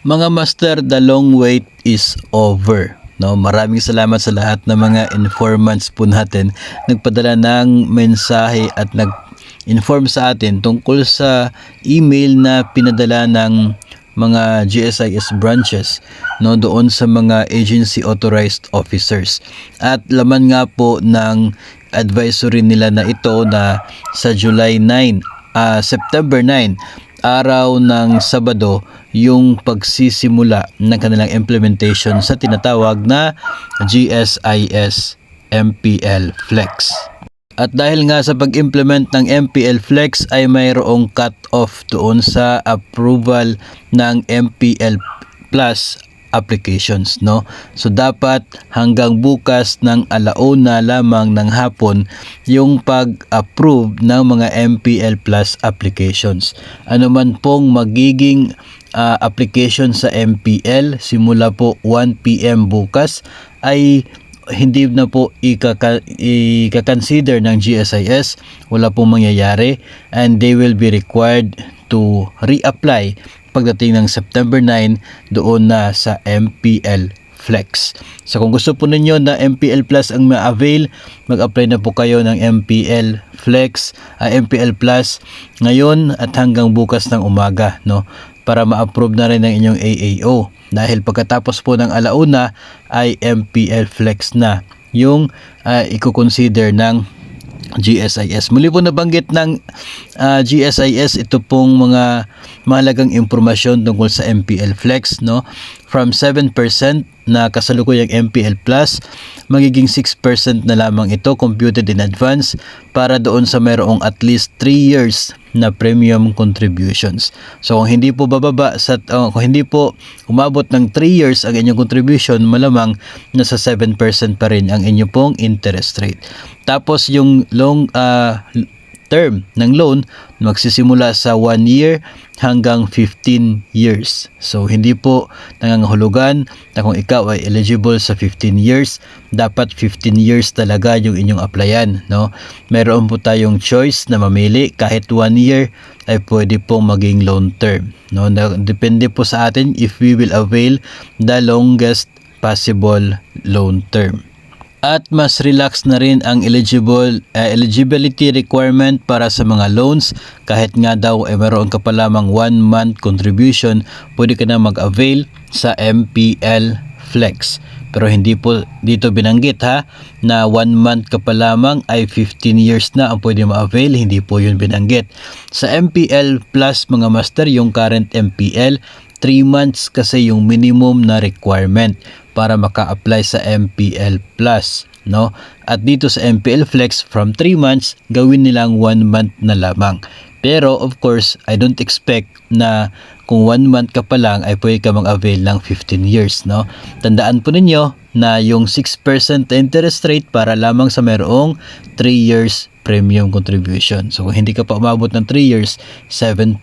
Mga master, the long wait is over. No, maraming salamat sa lahat ng mga informants po natin nagpadala ng mensahe at nag-inform sa atin tungkol sa email na pinadala ng mga GSIS branches, no, doon sa mga agency authorized officers. At laman nga po ng advisory nila na ito na sa September 9, araw ng Sabado, yung pagsisimula ng kanilang implementation sa tinatawag na GSIS MPL Flex. At dahil nga sa pag-implement ng MPL Flex ay mayroong cut-off doon sa approval ng MPL Plus applications, no? So dapat hanggang bukas ng 1:00 lamang ng hapon yung pag-approve ng mga MPL Plus applications. Ano man pong magiging application sa MPL simula po 1 PM bukas ay hindi na po ika-consider ng GSIS, wala pong mangyayari, and they will be required to reapply pagdating ng September 9 doon na sa MPL Flex. So kung gusto po ninyo na MPL Plus ang ma-avail, mag-apply na po kayo ng MPL Flex, MPL Plus ngayon at hanggang bukas ng umaga, no, para ma-approve na rin ng inyong AAO. Dahil pagkatapos po ng 1:00 ay MPL Flex na yung i-consider ng GSIS. Muli po nabanggit ng GSIS ito pong mga mahalagang impormasyon tungkol sa MPL Flex, no? From 7% na kasalukuyang MPL Plus, magiging 6% na lamang ito computed in advance para doon sa mayroong at least 3 years na premium contributions. So kung hindi po kung hindi po umabot ng 3 years ang inyong contribution, malamang nasa 7% pa rin ang inyong pong interest rate. Tapos yung long term ng loan magsisimula sa 1 year hanggang 15 years. So hindi po nangangahulugan na kung ikaw ay eligible sa 15 years, dapat 15 years talaga yung inyong applyan, no? Meron po tayong choice na mamili, kahit 1 year ay pwede pong maging loan term, no? Depende po sa atin if we will avail the longest possible loan term. At mas relax na rin ang eligibility requirement para sa mga loans. Kahit nga daw ay meron ka pa lamang 1 month contribution, pwede ka na mag-avail sa MPL Flex. Pero hindi po dito binanggit na 1 month ka pa lamang ay 15 years na ang pwede ma-avail. Hindi po yun binanggit. Sa MPL Plus mga master, yung current MPL, 3 months kasi yung minimum na requirement para maka-apply sa MPL Plus, no? At dito sa MPL Flex, from 3 months, gawin nilang 1 month na lamang. Pero of course, I don't expect na kung 1 month ka pa lang ay pwede ka mag-avail ng 15 years, no? Tandaan po ninyo na yung 6% interest rate para lamang sa mayroong 3 years premium contribution. So kung hindi ka pa umabot ng 3 years, 7%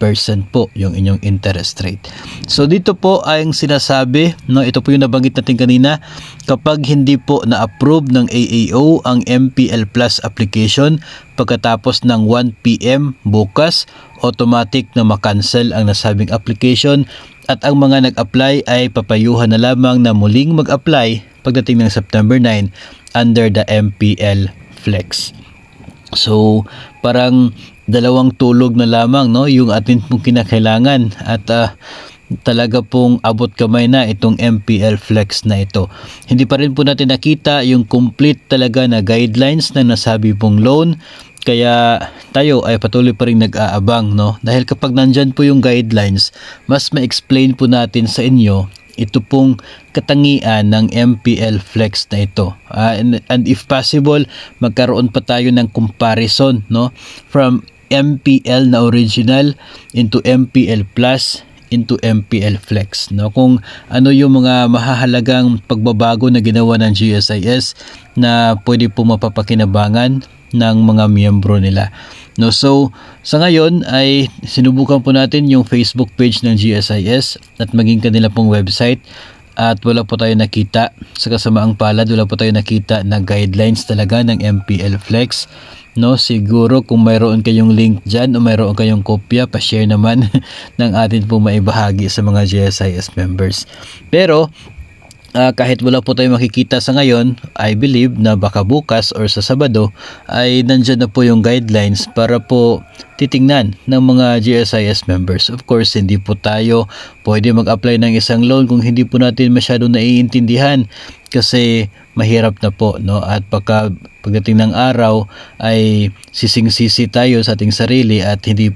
po yung inyong interest rate. So dito po ay ang sinasabi, no, ito po yung nabanggit natin kanina, kapag hindi po na-approve ng AAO ang MPL Plus application pagkatapos ng 1 PM bukas, automatic na makancel ang nasabing application at ang mga nag-apply ay papayuhan na lamang na muling mag-apply pagdating ng September 9 under the MPL Flex. So parang dalawang tulog na lamang, no, yung atin pong kinakailangan at talaga pong abot kamay na itong MPL Flex na ito. Hindi pa rin po natin nakita yung complete talaga na guidelines na nasabi pong loan, kaya tayo ay patuloy pa rin nag-aabang, no, dahil kapag nandyan po yung guidelines, mas ma-explain po natin sa inyo ito pong katangian ng MPL Flex na ito. And if possible, magkaroon pa tayo ng comparison, no, from MPL na original into MPL Plus into MPL Flex, no, kung ano yung mga mahahalagang pagbabago na ginawa ng GSIS na pwede po mapapakinabangan ng mga miyembro nila, no. So sa ngayon ay sinubukan po natin yung Facebook page ng GSIS at maging kanila pong website at wala po tayo nakita, sa kasamaang palad wala po tayo nakita na guidelines talaga ng MPL Flex. no? Siguro kung mayroon kayong link dyan o mayroon kayong kopya, pa-share naman ng atin pong maibahagi sa mga GSIS members. Pero kahit wala po tayo makikita sa ngayon, I believe na baka bukas or sa Sabado ay nandyan na po yung guidelines para po titingnan ng mga GSIS members. Of course, hindi po tayo pwede mag-apply ng isang loan kung hindi po natin masyado naiintindihan kasi mahirap na po, no? At pagdating ng araw ay sising-sisi tayo sa ating sarili at hindi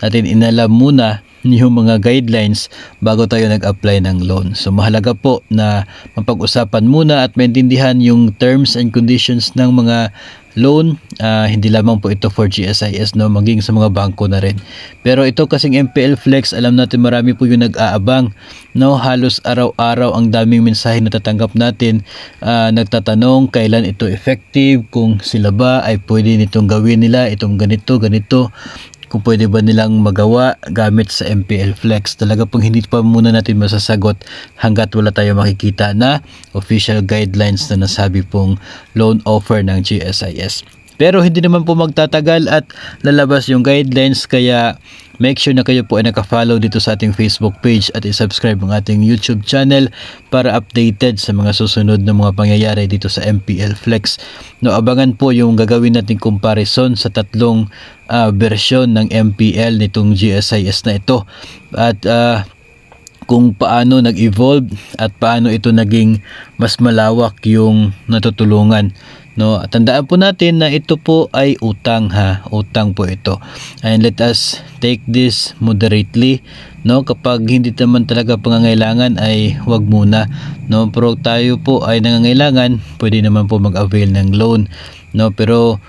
natin inalam muna yung mga guidelines bago tayo nag-apply ng loan. So mahalaga po na mapag-usapan muna at maintindihan yung terms and conditions ng mga loan. Hindi lamang po ito for GSIS, no, maging sa mga bangko na rin. Pero ito kasing MPL Flex, alam natin marami po yung nag-aabang, no, halos araw-araw ang daming mensahe na tatanggap natin, nagtatanong kailan ito effective, kung sila ba ay pwede nitong gawin nila, itong ganito, kung pwede ba nilang magawa gamit sa MPL Flex. Talaga pong hindi pa muna natin masasagot hanggat wala tayo makikita na official guidelines na nasabi pong loan offer ng GSIS. Pero hindi naman po magtatagal at lalabas yung guidelines, kaya make sure na kayo po ay naka-follow dito sa ating Facebook page at i-subscribe ang ating YouTube channel para updated sa mga susunod na mga pangyayari dito sa MPL Flex. No, abangan po yung gagawin nating comparison sa tatlong version ng MPL nitong GSIS na ito at kung paano nag-evolve at paano ito naging mas malawak yung natutulungan. No, tandaan po natin na ito po ay utang, utang po ito. And let us take this moderately, no? Kapag hindi naman talaga pangangailangan ay wag muna, no? Pero tayo po ay nangangailangan, pwede naman po mag-avail ng loan, no? Pero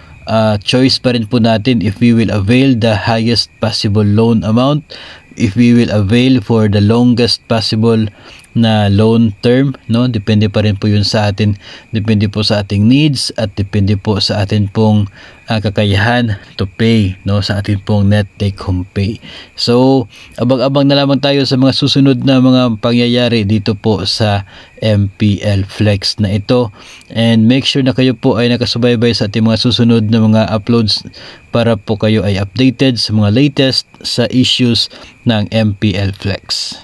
choice pa rin po natin if we will avail the highest possible loan amount, if we will avail for the longest possible na loan term, no? Depende pa rin po yun sa atin, depende po sa ating needs at depende po sa atin pong kakayahan to pay, no, sa atin pong net take home pay. So abang-abang na lamang tayo sa mga susunod na mga pangyayari dito po sa MPL Flex na ito, and make sure na kayo po ay nakasubaybay sa ating mga susunod na mga uploads para po kayo ay updated sa mga latest sa issues ng MPL Flex.